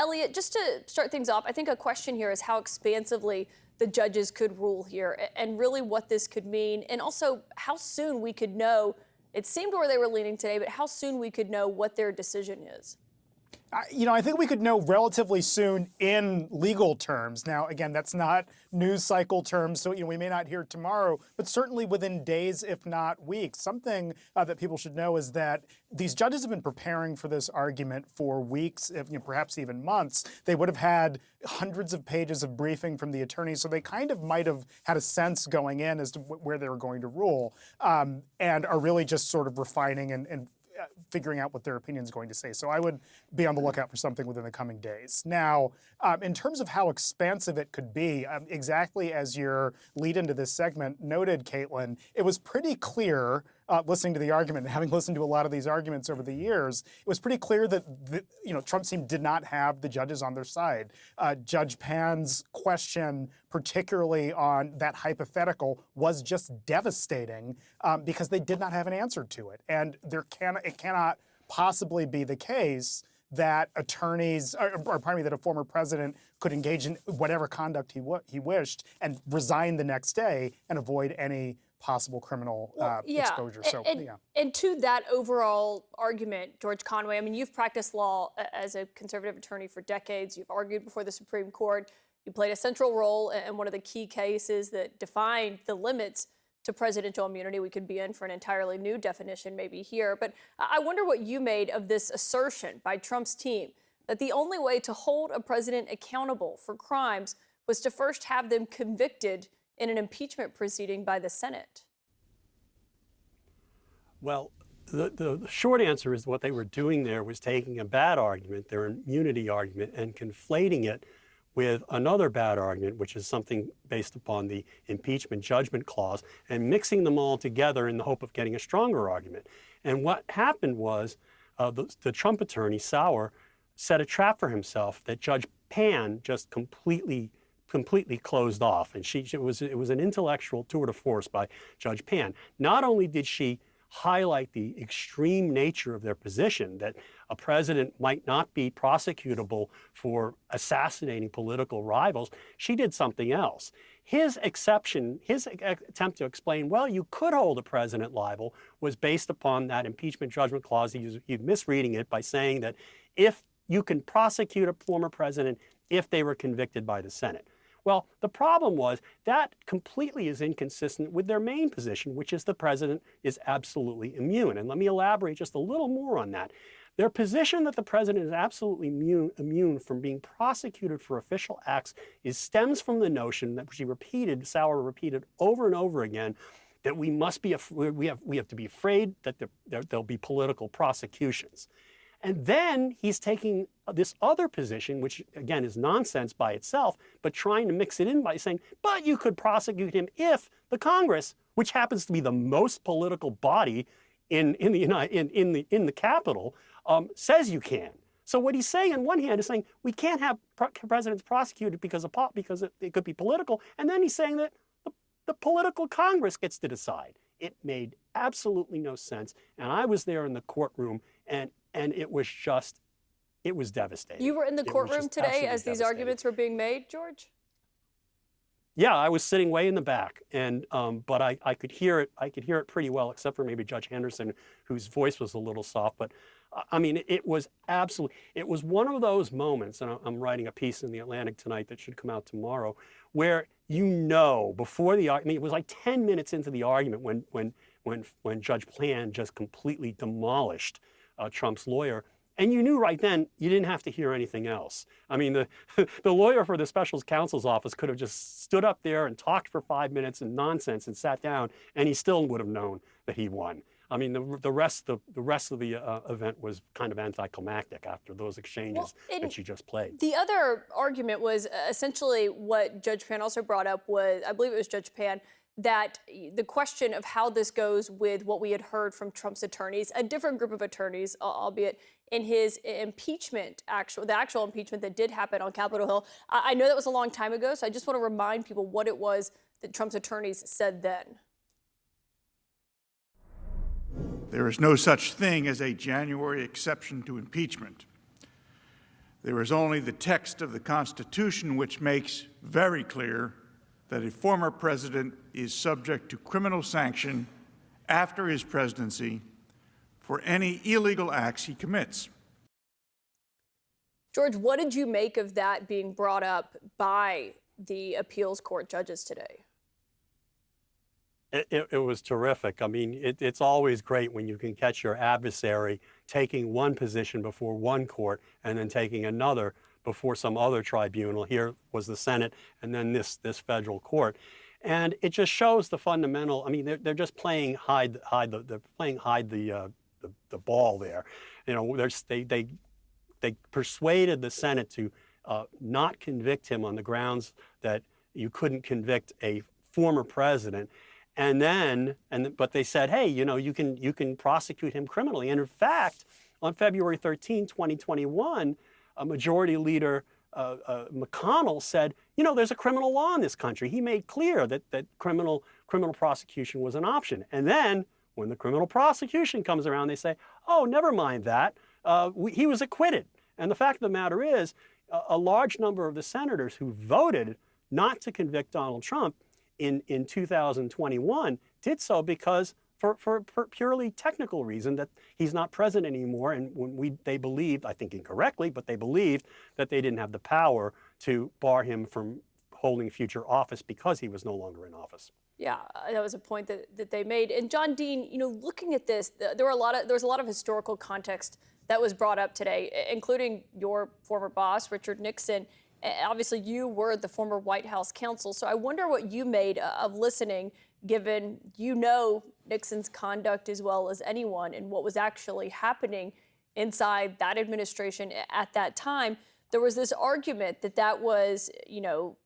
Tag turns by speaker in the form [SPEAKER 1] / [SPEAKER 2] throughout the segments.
[SPEAKER 1] Elliot, just to start things off, I think a question here is how expansively the judges could rule here and really what this could mean, and also how soon we could know. It seemed where they were leaning today, but how soon we could know what their decision is.
[SPEAKER 2] I think we could know relatively soon in legal terms. Now, again, that's not news cycle terms, so we may not hear tomorrow, but certainly within days, if not weeks. Something that people should know is that these judges have been preparing for this argument for weeks, if perhaps even months. They would have had hundreds of pages of briefing from the attorneys, so they kind of might have had a sense going in as to where they were going to rule, and are really just sort of refining and figuring out what their opinion is going to say. So I would be on the lookout for something within the coming days. Now, in terms of how expansive it could be, exactly as your lead into this segment noted, Caitlin, it was pretty clear, listening to the argument and having listened to a lot of these arguments over the years, it was pretty clear that Trump's team did not have the judges on their side. Judge Pan's question, particularly on that hypothetical, was just devastating because they did not have an answer to it. And it cannot possibly be the case that attorneys, that a former president could engage in whatever conduct he wished and resign the next day and avoid any possible criminal exposure.
[SPEAKER 1] And to that overall argument, George Conway, I mean, you've practiced law as a conservative attorney for decades. You've argued before the Supreme Court. You played a central role in one of the key cases that defined the limits to presidential immunity. We could be in for an entirely new definition maybe here. But I wonder what you made of this assertion by Trump's team that the only way to hold a president accountable for crimes was to first have them convicted in an impeachment proceeding by the Senate.
[SPEAKER 3] Well, the short answer is what they were doing there was taking a bad argument, their immunity argument, and conflating it with another bad argument, which is something based upon the impeachment judgment clause, and mixing them all together in the hope of getting a stronger argument. And what happened was the Trump attorney, Sauer, set a trap for himself that Judge Pan just completely closed off. And it was an intellectual tour de force by Judge Pan. Not only did she highlight the extreme nature of their position, that a president might not be prosecutable for assassinating political rivals, she did something else. His attempt to explain, well, you could hold a president liable, was based upon that impeachment judgment clause. He's misreading it by saying that if you can prosecute a former president if they were convicted by the Senate. Well, the problem was that completely is inconsistent with their main position, which is the president is absolutely immune. And let me elaborate just a little more on that. Their position that the president is absolutely immune from being prosecuted for official acts stems from the notion that Sauer repeated over and over again, that we have to be afraid that there'll be political prosecutions. And then he's taking this other position, which again is nonsense by itself, but trying to mix it in by saying, but you could prosecute him if the Congress, which happens to be the most political body in the Capitol, says you can. So what he's saying on one hand is saying we can't have presidents prosecuted because it could be political, and then he's saying that the political Congress gets to decide. It made absolutely no sense, and I was there in the courtroom, and it was devastating.
[SPEAKER 1] You were in the courtroom today as these arguments were being made, George?
[SPEAKER 3] Yeah, I was sitting way in the back, and but I could hear it. I could hear it pretty well, except for maybe Judge Henderson, whose voice was a little soft. But I mean, it was one of those moments, and I'm writing a piece in the Atlantic tonight that should come out tomorrow, where before the argument, it was like 10 minutes into the argument when Judge Pan just completely demolished Trump's lawyer. And you knew right then you didn't have to hear anything else. I mean, the lawyer for the special counsel's office could have just stood up there and talked for 5 minutes and nonsense and sat down, and he still would have known that he won. I mean, the rest of the event was kind of anticlimactic after those exchanges that you just played.
[SPEAKER 1] The other argument was essentially what Judge Pan also brought up was, I believe it was Judge Pan, that the question of how this goes with what we had heard from Trump's attorneys, a different group of attorneys, albeit in his impeachment, the actual impeachment that did happen on Capitol Hill. I know that was a long time ago, so I just want to remind people what it was that Trump's attorneys said then.
[SPEAKER 4] There is no such thing as a January exception to impeachment. There is only the text of the Constitution which makes very clear that a former president is subject to criminal sanction after his presidency for any illegal acts he commits.
[SPEAKER 1] George, what did you make of that being brought up by the appeals court judges today?
[SPEAKER 3] It was terrific. I mean, it's always great when you can catch your adversary taking one position before one court and then taking another before some other tribunal. Here was the Senate and then this federal court. And it just shows the fundamental, I mean, they're just playing they're playing hide the ball there. You know, they persuaded the Senate to not convict him on the grounds that you couldn't convict a former president. But they said, hey, you know, you can prosecute him criminally. And in fact, on February 13, 2021, Majority Leader McConnell said, you know, there's a criminal law in this country. He made clear that criminal prosecution was an option. And then when the criminal prosecution comes around, they say, oh, never mind that. He was acquitted. And the fact of the matter is, a large number of the senators who voted not to convict Donald Trump in 2021 did so because for a purely technical reason that he's not president anymore. And when they believed, I think incorrectly, but they believed that they didn't have the power to bar him from holding future office because he was no longer in office.
[SPEAKER 1] Yeah, that was a point that they made. And John Dean, you know, looking at this, there was a lot of historical context that was brought up today, including your former boss, Richard Nixon. Obviously, you were the former White House counsel, so I wonder what you made of listening, given you know Nixon's conduct as well as anyone and what was actually happening inside that administration at that time. There was this argument that was, you know,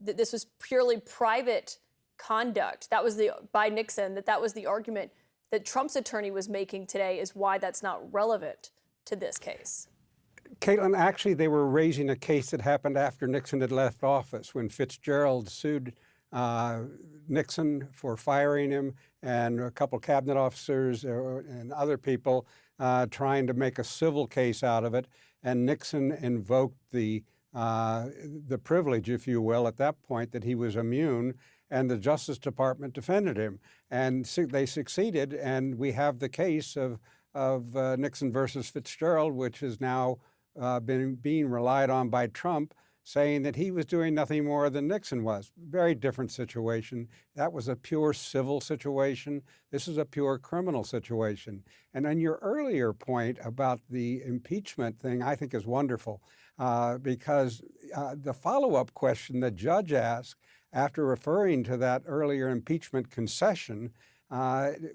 [SPEAKER 1] that this was purely private conduct. That was by Nixon, that was the argument that Trump's attorney was making today is why that's not relevant to this case.
[SPEAKER 5] Caitlin, actually, they were raising a case that happened after Nixon had left office when Fitzgerald sued Nixon for firing him and a couple cabinet officers and other people trying to make a civil case out of it. And Nixon invoked the privilege, if you will, at that point that he was immune, and the Justice Department defended him. And they succeeded, and we have the case of Nixon versus Fitzgerald, which is now being relied on by Trump, saying that he was doing nothing more than Nixon was. Very different situation. That was a pure civil situation. This is a pure criminal situation. And on your earlier point about the impeachment thing, I think is wonderful because the follow-up question the judge asked after referring to that earlier impeachment concession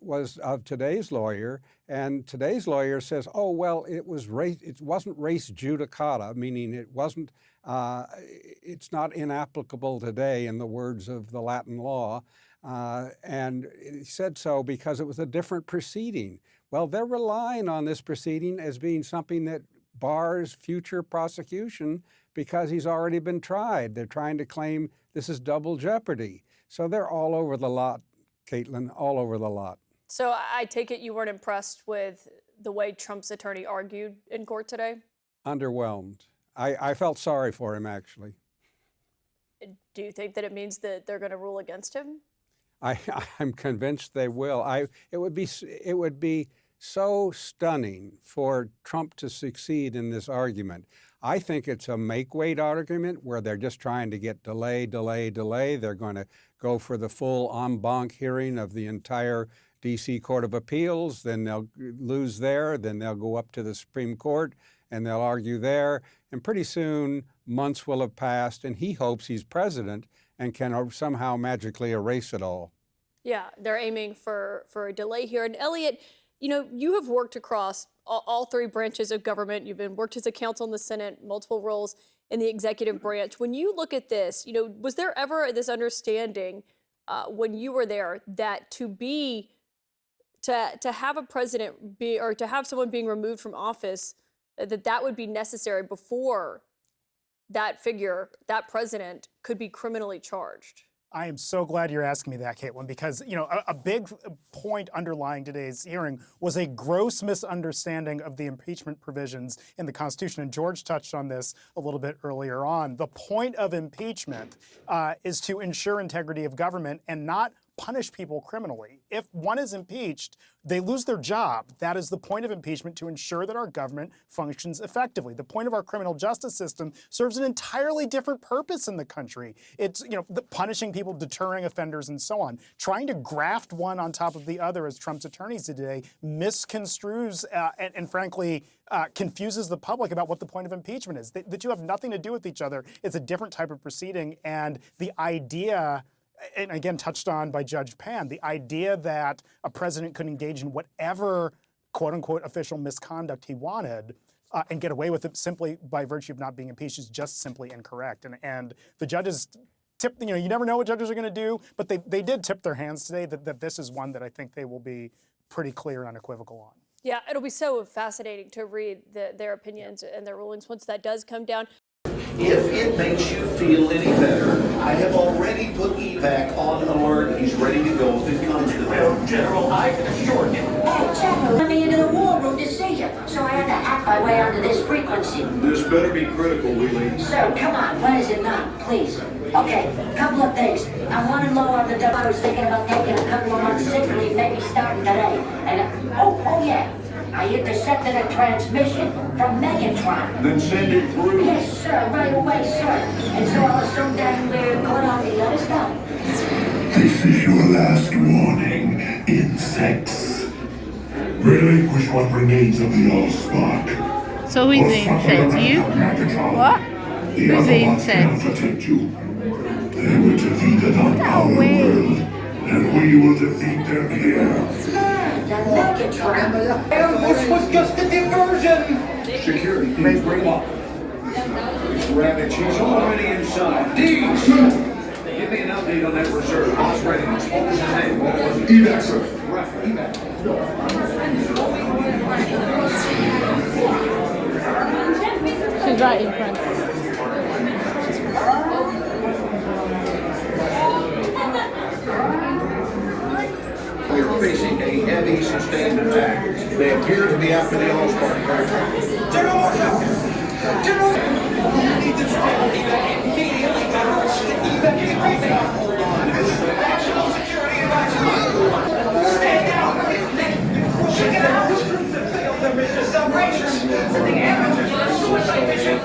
[SPEAKER 5] was of today's lawyer, and today's lawyer says, "Oh well, it wasn't race judicata, meaning it wasn't. It's not inapplicable today, in the words of the Latin law." And he said so because it was a different proceeding. Well, they're relying on this proceeding as being something that bars future prosecution because he's already been tried. They're trying to claim this is double jeopardy. So they're all over the lot, Caitlin, all over the lot.
[SPEAKER 1] So I take it you weren't impressed with the way Trump's attorney argued in court today?
[SPEAKER 5] Underwhelmed. I felt sorry for him, actually.
[SPEAKER 1] Do you think that it means that they're going to rule against him?
[SPEAKER 5] I'm convinced they will. It would be so stunning for Trump to succeed in this argument. I think it's a make-weight argument where they're just trying to get delay. They're going to go for the full en banc hearing of the entire D.C. Court of Appeals. Then they'll lose there. Then they'll go up to the Supreme Court and they'll argue there. And pretty soon, months will have passed, and he hopes he's president and can somehow magically erase it all.
[SPEAKER 1] Yeah, they're aiming for a delay here. And Elliot, you know, you have worked across all three branches of government. You've worked as a counsel in the Senate, multiple roles in the executive branch. When you look at this, you know, was there ever this understanding when you were there that to have a president be, or to have someone being removed from office, that would be necessary before that figure, that president, could be criminally charged?
[SPEAKER 2] I am so glad you're asking me that, Caitlin, because a big point underlying today's hearing was a gross misunderstanding of the impeachment provisions in the Constitution, and George touched on this a little bit earlier on. The point of impeachment is to ensure integrity of government and not punish people criminally. If one is impeached, they lose their job. That is the point of impeachment, to ensure that our government functions effectively. The point of our criminal justice system serves an entirely different purpose in the country. It's punishing people, deterring offenders, and so on. Trying to graft one on top of the other, as Trump's attorneys did today, misconstrues and frankly confuses the public about what the point of impeachment is. The two have nothing to do with each other. It's a different type of proceeding, and the idea, and again touched on by Judge Pan, the idea that a president could engage in whatever quote-unquote official misconduct he wanted and get away with it simply by virtue of not being impeached is just simply incorrect. And the judges tipped, you never know what judges are going to do, but they did tip their hands today that this is one that I think they will be pretty clear and unequivocal on.
[SPEAKER 1] Yeah, it'll be so fascinating to read their opinions and their rulings once that does come down.
[SPEAKER 6] If it makes you feel any better, I have already put evac on alert. He's ready to go if it comes to that. General, I can assure you.
[SPEAKER 7] Hey, General, let me into the war room to see you, so I had to hack my way onto this frequency.
[SPEAKER 6] This better be critical, Wheelie.
[SPEAKER 7] Sir, come on, what is it not, please? Okay, couple of things. I'm running low on the double. I was thinking about taking a couple of months sick leave, maybe starting today. And, oh yeah. I intercepted a transmission from Megatron.
[SPEAKER 6] Then send it through.
[SPEAKER 7] Yes, sir, right away, sir. And so I was so damn good on me, let us know.
[SPEAKER 8] This is your last warning, insects. Relinquish what remains of the Allspark.
[SPEAKER 9] So who's the insect? You? What? Who's the insect?
[SPEAKER 8] Protect you. They were defeated on our world, and we will defeat them here.
[SPEAKER 6] This was just a diversion. Security, please bring up. Rabbit, she's already inside. Deeds! Give me an update on that reserve. Boss readiness. What was his name? What was it?
[SPEAKER 8] Evac, sir.
[SPEAKER 6] Evac.
[SPEAKER 9] She's right in front.
[SPEAKER 6] We are facing a heavy, sustained attack. They appear to be after the Allspark craft. General, General! You need to evac immediately. Evac. Hold on. National security advisory. Stay down. Check it out. Failed the mission. Some rangers. The amateurs. Suicide mission.